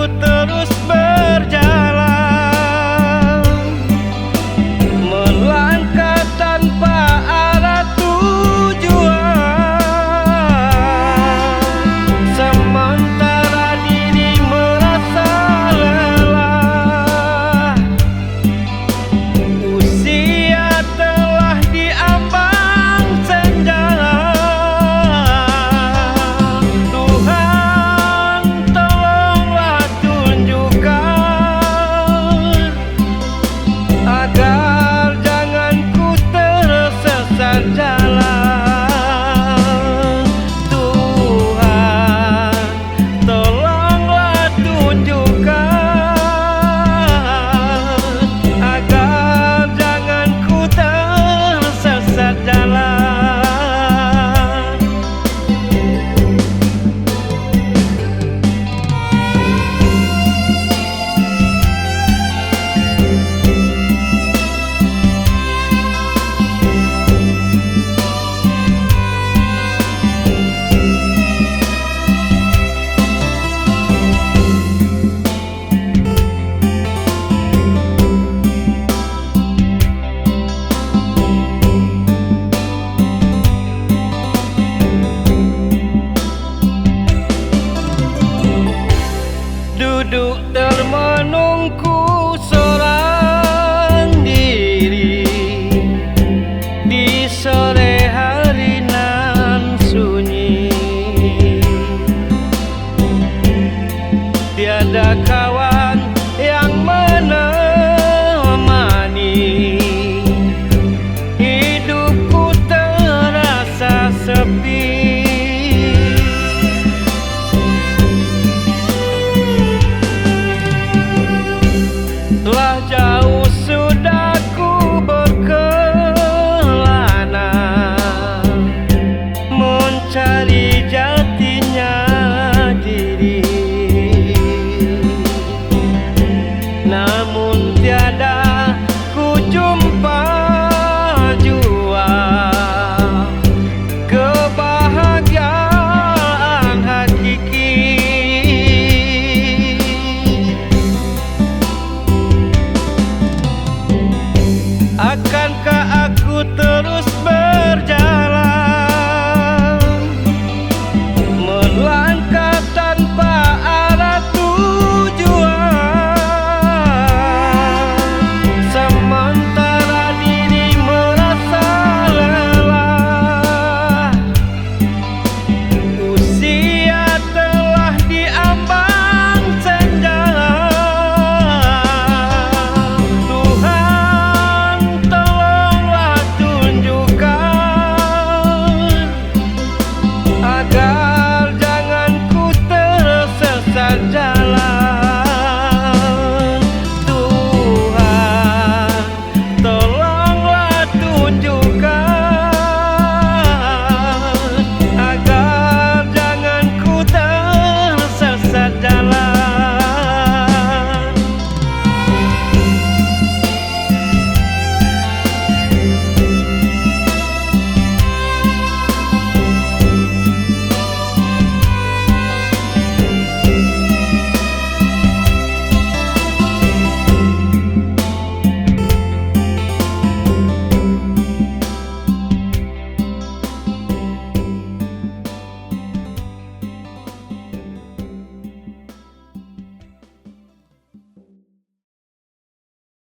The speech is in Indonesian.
terus berjalan, melangkah tanpa arah tujuan, sementara diri merasa lelah. Usia telah diambang senja. Tuhan, tolonglah tunjukkan agar jangan ku tersesat jalan. Tuhan, tolonglah tunjukkan agar jangan ku tersesat jalan. Duduk termenungku seorang diri di sore hari nan sunyi. Tiada kawan yang menemani, hidupku terasa sepi. Telah jauh sudah ku berkelana mencari jatinya diri, namun tiada ku jumpa jua kebahagiaan hakiki. Akankah aku terus berjalan, melangkah tanpa arah tujuan, sementara diri merasa lelah. Usia telah diambang senja. Agar jangan ku tersesat jalan.